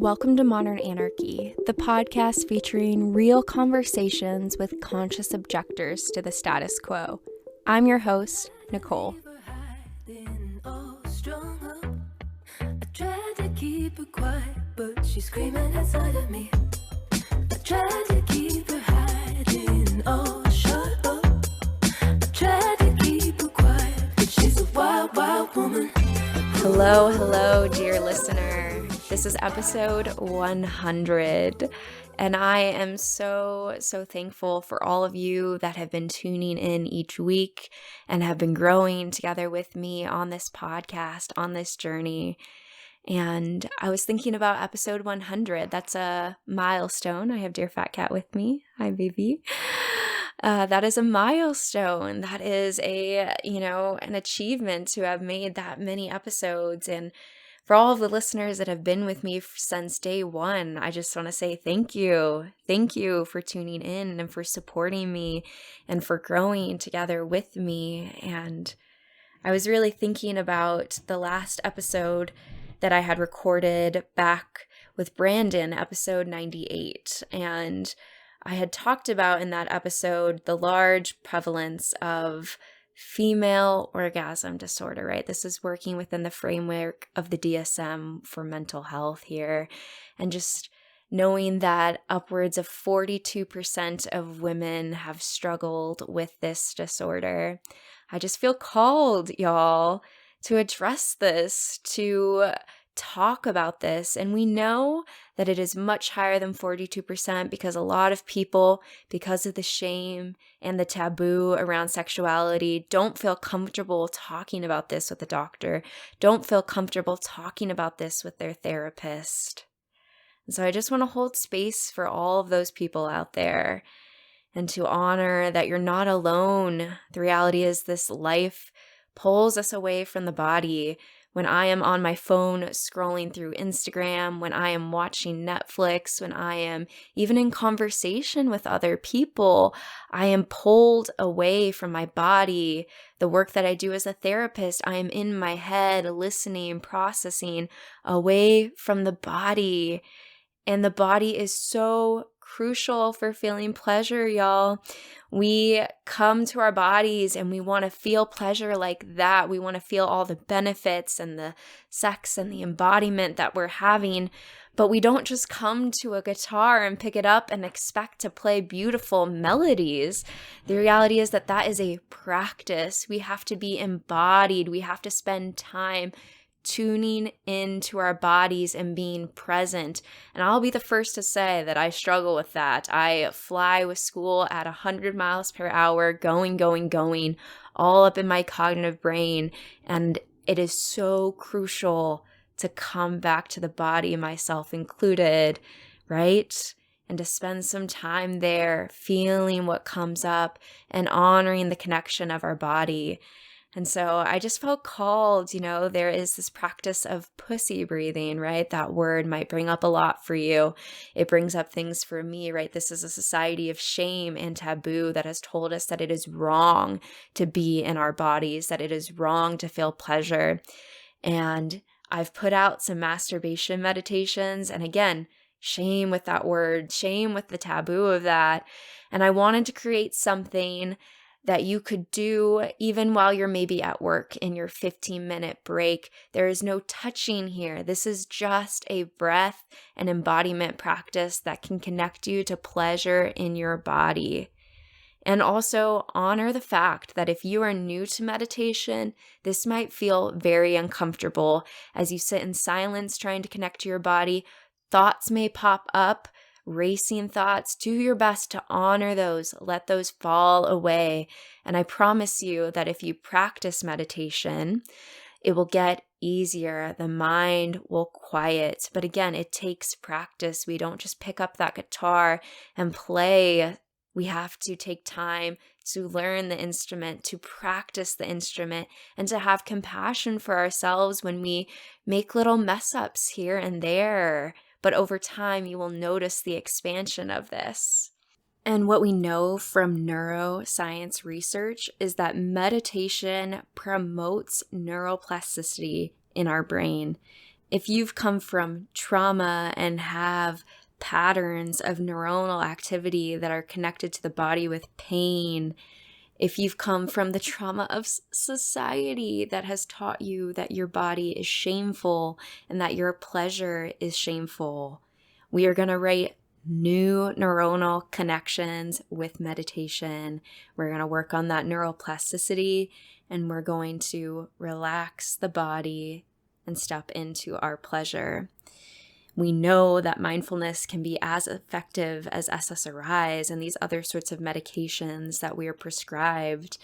Welcome to Modern Anarchy, the podcast featuring real conversations with conscious objectors to the status quo. I'm your host, Nicole. I tried to keep her quiet, but she's screaming inside of me. I tried to keep her hiding, oh, shut up. I tried to keep her quiet, but she's a wild, wild woman. Hello, dear listener. This is episode 100, and I am so thankful for all of you that have been tuning in each week and have been growing together with me on this podcast, on this journey. And I was thinking about episode 100. That's a milestone. I have dear fat cat with me. Hi, baby. That is a milestone. That is an achievement to have made that many episodes. And for all of the listeners that have been with me since day one, I just want to say thank you. Thank you for tuning in and for supporting me and for growing together with me. And I was really thinking about the last episode that I had recorded back with Brandon, episode 98. And I had talked about in that episode the large prevalence of female orgasm disorder, right? This is working within the framework of the DSM for mental health here. And just knowing that upwards of 42% of women have struggled with this disorder. I just feel called, y'all, to address this, to talk about this. And we know that it is much higher than 42% because a lot of people, because of the shame and the taboo around sexuality, don't feel comfortable talking about this with a doctor, don't feel comfortable talking about this with their therapist. And so I just want to hold space for all of those people out there and to honor that you're not alone. The reality is this life pulls us away from the body. When I am on my phone scrolling through Instagram, when I am watching Netflix, when I am even in conversation with other people, I am pulled away from my body. The work that I do as a therapist, I am in my head, listening, processing, away from the body. And the body is so crucial for feeling pleasure, y'all. We come to our bodies and we want to feel pleasure like that. We want to feel all the benefits and the sex and the embodiment that we're having. But we don't just come to a guitar and pick it up and expect to play beautiful melodies. The reality is that that is a practice. We have to be embodied. We have to spend time tuning into our bodies and being present. And I'll be the first to say that I struggle with that. I fly with school at 100 miles per hour, going, all up in my cognitive brain. And it is so crucial to come back to the body, myself included, right? And to spend some time there, feeling what comes up and honoring the connection of our body. And so I just felt called, there is this practice of pussy breathing, right? That word might bring up a lot for you. It brings up things for me, right? This is a society of shame and taboo that has told us that it is wrong to be in our bodies, that it is wrong to feel pleasure. And I've put out some masturbation meditations. And again, shame with that word, shame with the taboo of that. And I wanted to create something that you could do even while you're maybe at work in your 15-minute break. There is no touching here. This is just a breath and embodiment practice that can connect you to pleasure in your body. And also honor the fact that if you are new to meditation, this might feel very uncomfortable. As you sit in silence trying to connect to your body, thoughts may pop up. Racing thoughts, do your best to honor those, let those fall away. And I promise you that if you practice meditation, it will get easier. The mind will quiet. But again, it takes practice. We don't just pick up that guitar and play. We have to take time to learn the instrument, to practice the instrument, and to have compassion for ourselves when we make little mess ups here and there. But over time, you will notice the expansion of this. And what we know from neuroscience research is that meditation promotes neuroplasticity in our brain. If you've come from trauma and have patterns of neuronal activity that are connected to the body with pain, if you've come from the trauma of society that has taught you that your body is shameful and that your pleasure is shameful, we are going to write new neuronal connections with meditation. We're going to work on that neuroplasticity, and we're going to relax the body and step into our pleasure. We know that mindfulness can be as effective as SSRIs and these other sorts of medications that we are prescribed.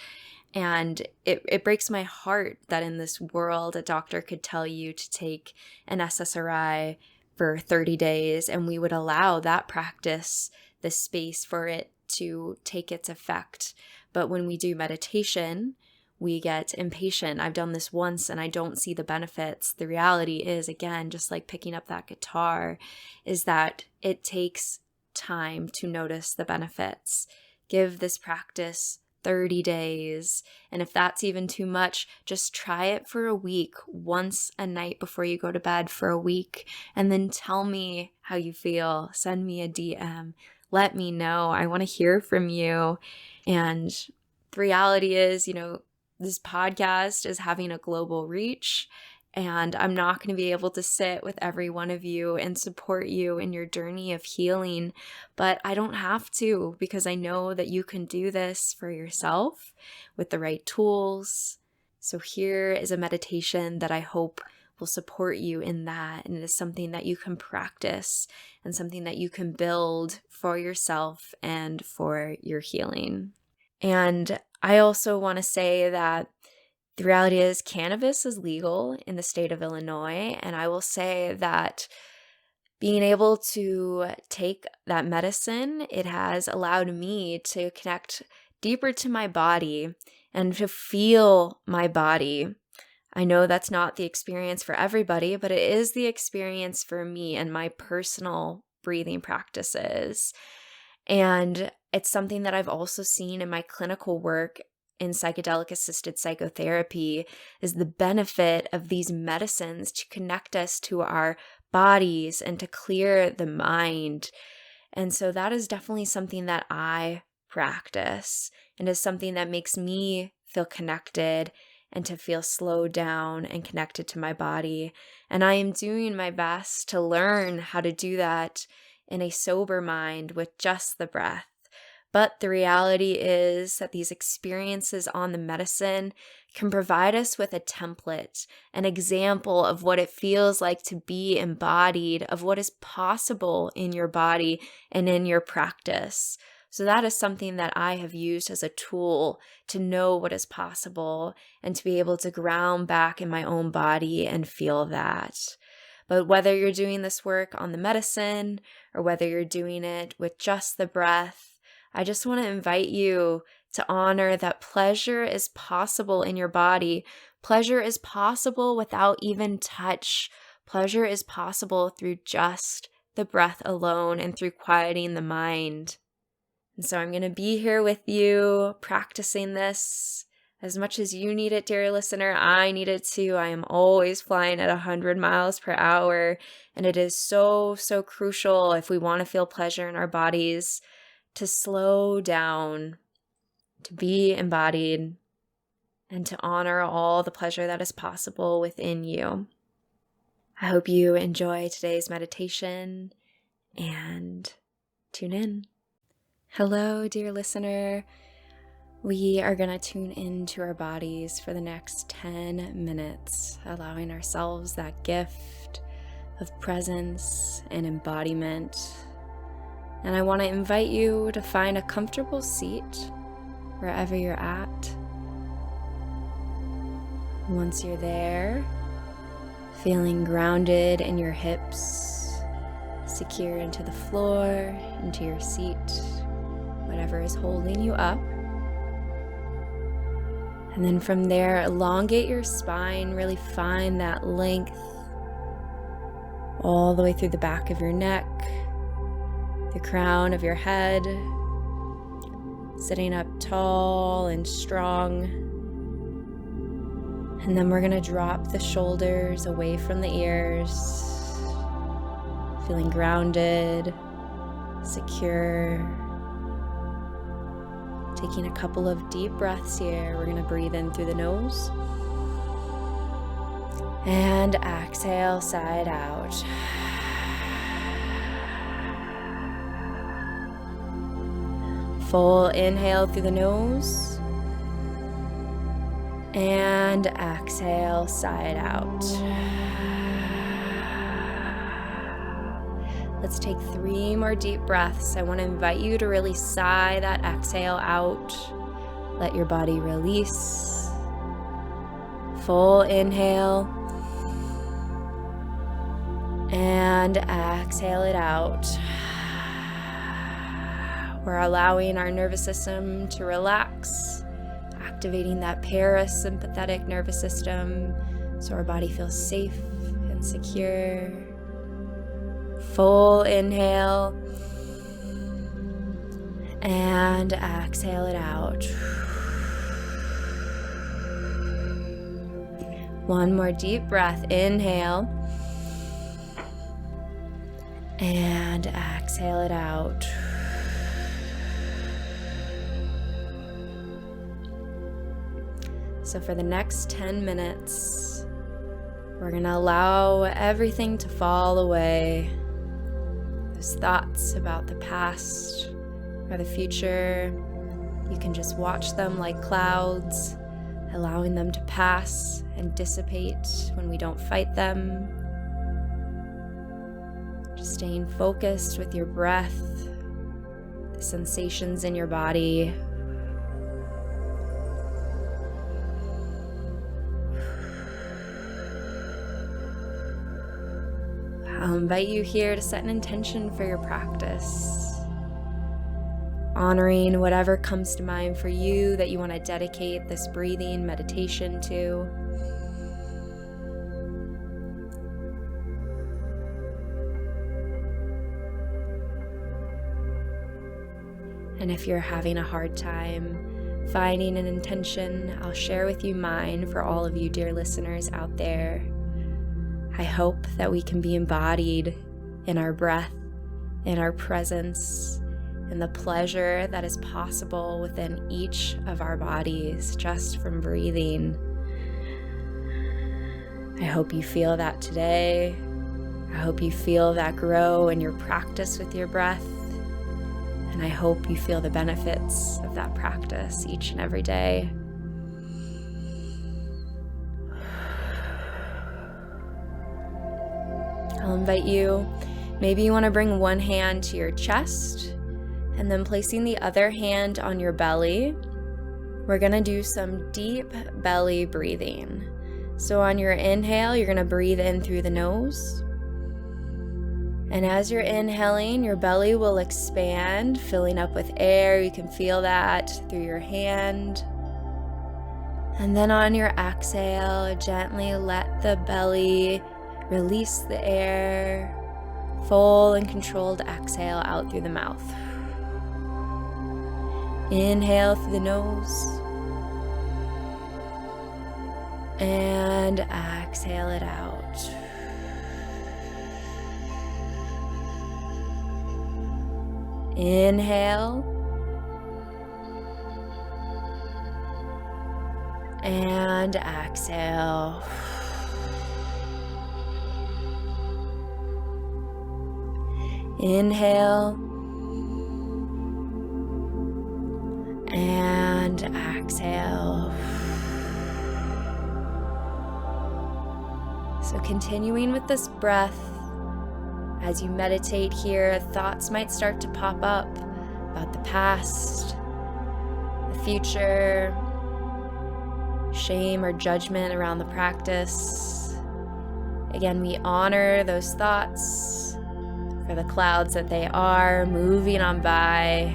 And it breaks my heart that in this world, a doctor could tell you to take an SSRI for 30 days, and we would allow that practice the space for it to take its effect. But when we do meditation, we get impatient. I've done this once and I don't see the benefits. The reality is, again, just like picking up that guitar, is that it takes time to notice the benefits. Give this practice 30 days. And if that's even too much, just try it for a week, once a night before you go to bed for a week. And then tell me how you feel. Send me a DM. Let me know. I want to hear from you. And the reality is, this podcast is having a global reach, and I'm not going to be able to sit with every one of you and support you in your journey of healing, but I don't have to, because I know that you can do this for yourself with the right tools. So here is a meditation that I hope will support you in that, and it is something that you can practice and something that you can build for yourself and for your healing. And I also want to say that the reality is cannabis is legal in the state of Illinois, and I will say that being able to take that medicine, it has allowed me to connect deeper to my body and to feel my body. I know that's not the experience for everybody, but it is the experience for me and my personal breathing practices. And it's something that I've also seen in my clinical work in psychedelic-assisted psychotherapy, is the benefit of these medicines to connect us to our bodies and to clear the mind. And so that is definitely something that I practice, and is something that makes me feel connected and to feel slowed down and connected to my body. And I am doing my best to learn how to do that in a sober mind with just the breath. But the reality is that these experiences on the medicine can provide us with a template, an example of what it feels like to be embodied, of what is possible in your body and in your practice. So that is something that I have used as a tool to know what is possible and to be able to ground back in my own body and feel that. But whether you're doing this work on the medicine or whether you're doing it with just the breath, I just want to invite you to honor that pleasure is possible in your body. Pleasure is possible without even touch. Pleasure is possible through just the breath alone and through quieting the mind. And so I'm going to be here with you practicing this as much as you need it, dear listener. I need it too. I am always flying at 100 miles per hour, and it is so, so crucial if we want to feel pleasure in our bodies to slow down, to be embodied, and to honor all the pleasure that is possible within you. I hope you enjoy today's meditation and tune in. Hello, dear listener. We are going to tune into our bodies for the next 10 minutes, allowing ourselves that gift of presence and embodiment. And I want to invite you to find a comfortable seat wherever you're at. Once you're there, feeling grounded in your hips, secure into the floor, into your seat, whatever is holding you up. And then from there, elongate your spine, really find that length all the way through the back of your neck, the crown of your head, sitting up tall and strong. And then we're going to drop the shoulders away from the ears, feeling grounded, secure. Taking a couple of deep breaths here. We're going to breathe in through the nose. And exhale, side out. Full inhale through the nose. And exhale, side out. Let's take 3 more deep breaths. I want to invite you to really sigh that exhale out. Let your body release. Full inhale. And exhale it out. We're allowing our nervous system to relax, activating that parasympathetic nervous system so our body feels safe and secure. Full inhale. And exhale it out. One more deep breath. Inhale. And exhale it out. So for the next 10 minutes, we're going to allow everything to fall away. Those thoughts about the past or the future, you can just watch them like clouds, allowing them to pass and dissipate when we don't fight them. Just staying focused with your breath, the sensations in your body. I'll invite you here to set an intention for your practice, honoring whatever comes to mind for you that you want to dedicate this breathing meditation to. And if you're having a hard time finding an intention, I'll share with you mine for all of you dear listeners out there. I hope that we can be embodied in our breath, in our presence, in the pleasure that is possible within each of our bodies just from breathing. I hope you feel that today. I hope you feel that grow in your practice with your breath. And I hope you feel the benefits of that practice each and every day. I'll invite you, maybe you want to bring one hand to your chest and then placing the other hand on your belly. We're going to do some deep belly breathing. So on your inhale, you're going to breathe in through the nose. And as you're inhaling, your belly will expand, filling up with air. You can feel that through your hand. And then on your exhale, gently let the belly release the air. Full and controlled exhale out through the mouth. Inhale through the nose. And exhale it out. Inhale. And exhale. Inhale. And exhale. So continuing with this breath, as you meditate here, thoughts might start to pop up about the past, the future, shame or judgment around the practice. Again, we honor those thoughts for the clouds that they are moving on by.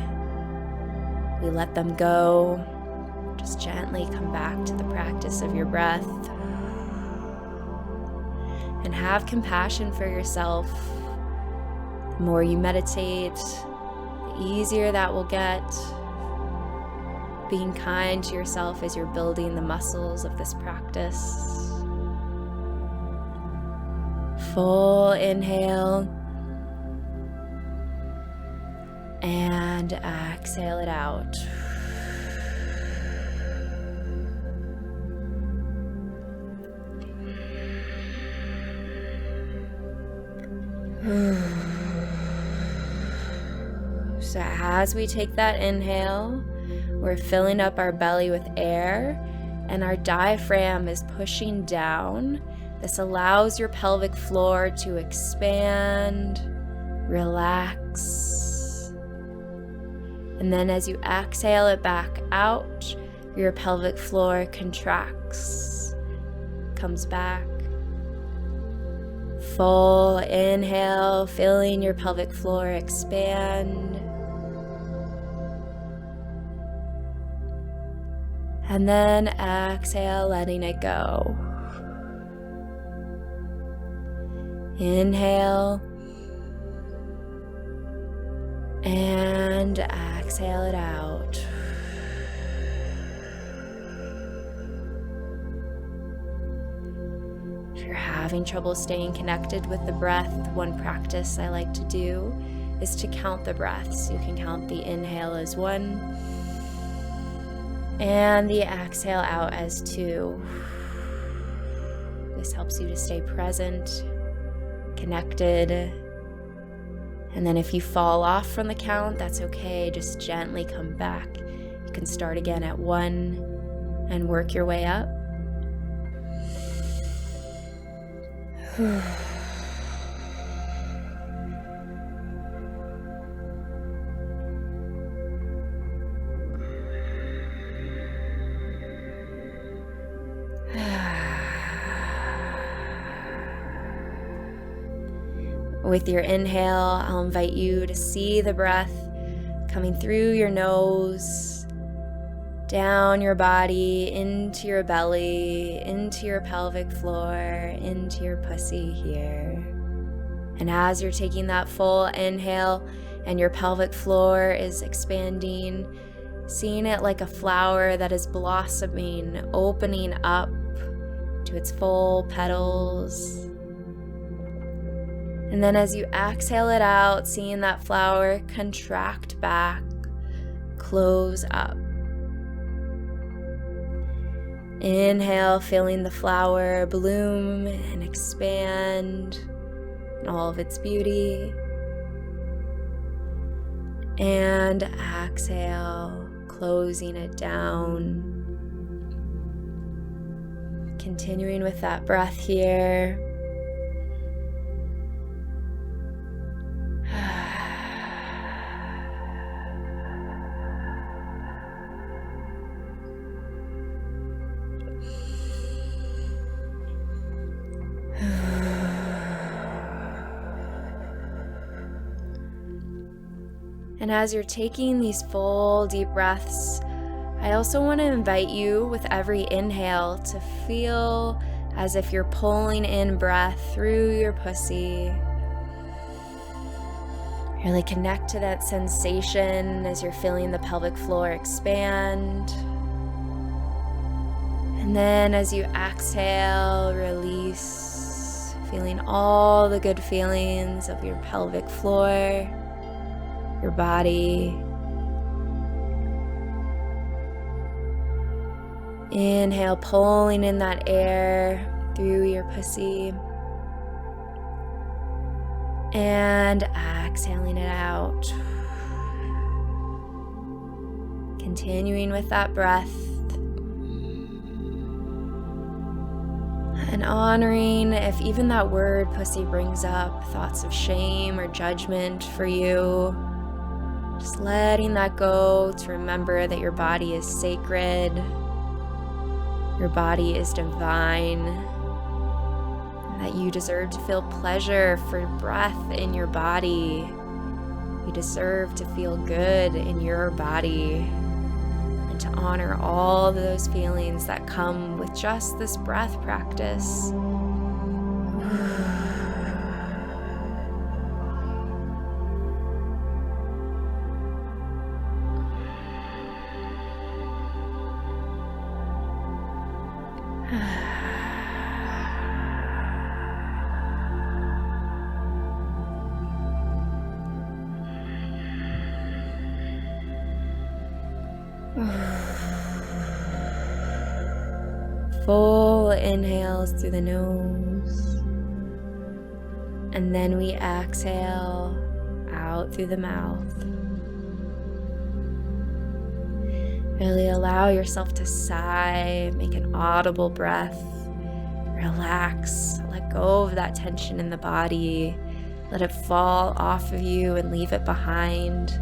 We let them go. Just gently come back to the practice of your breath. And have compassion for yourself. The more you meditate, the easier that will get. being kind to yourself as you're building the muscles of this practice. Full inhale and exhale it out. So as we take that inhale, we're filling up our belly with air and our diaphragm is pushing down. This allows your pelvic floor to expand, relax. And then as you exhale it back out, your pelvic floor contracts, comes back. Full inhale, feeling your pelvic floor expand. And then exhale, letting it go. Inhale. And exhale it out. If you're having trouble staying connected with the breath, one practice I like to do is to count the breaths. You can count the inhale as 1 and the exhale out as 2. This helps you to stay present, connected. And then if you fall off from the count, that's okay. Just gently come back. You can start again at 1 and work your way up. With your inhale, I'll invite you to see the breath coming through your nose, down your body, into your belly, into your pelvic floor, into your pussy here. And as you're taking that full inhale and your pelvic floor is expanding, seeing it like a flower that is blossoming, opening up to its full petals. And then as you exhale it out, seeing that flower contract back, close up. Inhale, feeling the flower bloom and expand in all of its beauty. And exhale, closing it down. Continuing with that breath here. And as you're taking these full deep breaths, I also want to invite you with every inhale to feel as if you're pulling in breath through your pussy. Really connect to that sensation as you're feeling the pelvic floor expand. And then as you exhale, release, feeling all the good feelings of your pelvic floor, your body. Inhale, pulling in that air through your pussy. And exhaling it out. Continuing with that breath. And honoring if even that word pussy brings up thoughts of shame or judgment for you. Just letting that go to remember that your body is sacred. Your body is divine. That you deserve to feel pleasure for breath in your body. You deserve to feel good in your body. And to honor all those feelings that come with just this breath practice. Full inhales through the nose. And then we exhale out through the mouth. Really allow yourself to sigh, make an audible breath. Relax, let go of that tension in the body. Let it fall off of you and leave it behind.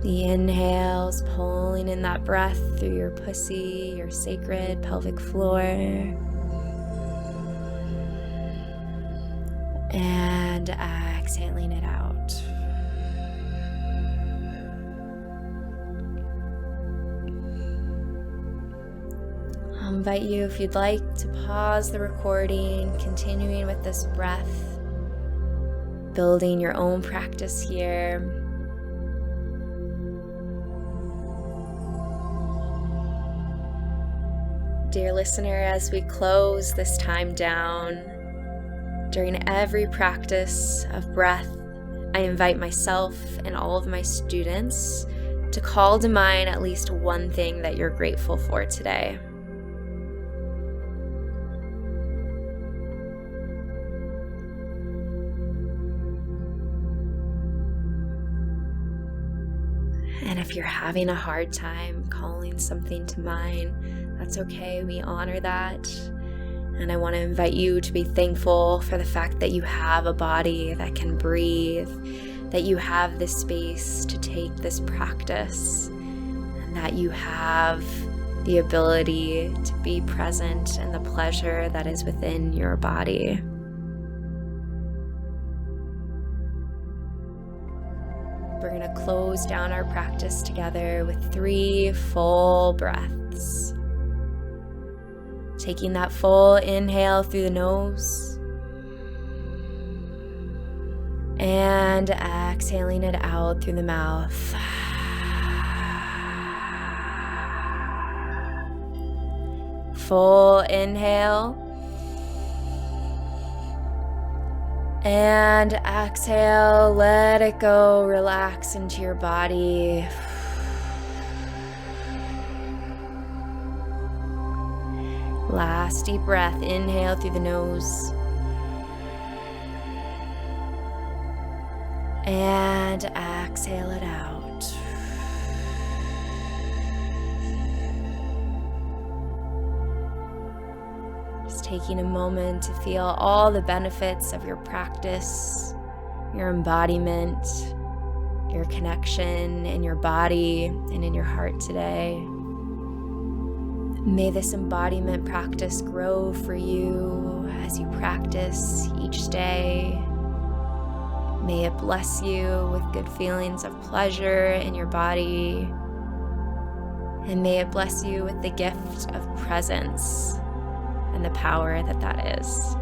The inhales, pulling in that breath through your pussy, your sacred pelvic floor. And exhaling it out. I'll invite you, if you'd like, to pause the recording, continuing with this breath, building your own practice here. Dear listener, as we close this time down, during every practice of breath, I invite myself and all of my students to call to mind at least one thing that you're grateful for today. And if you're having a hard time calling something to mind, that's okay. We honor that. And I want to invite you to be thankful for the fact that you have a body that can breathe, that you have this space to take this practice, and that you have the ability to be present in the pleasure that is within your body. We're going to close down our practice together with 3 full breaths. Taking that full inhale through the nose and exhaling it out through the mouth. Full inhale and exhale, let it go, relax into your body. Last deep breath, inhale through the nose. And exhale it out. Just taking a moment to feel all the benefits of your practice, your embodiment, your connection in your body and in your heart today. May this embodiment practice grow for you as you practice each day. May it bless you with good feelings of pleasure in your body. And may it bless you with the gift of presence and the power that that is.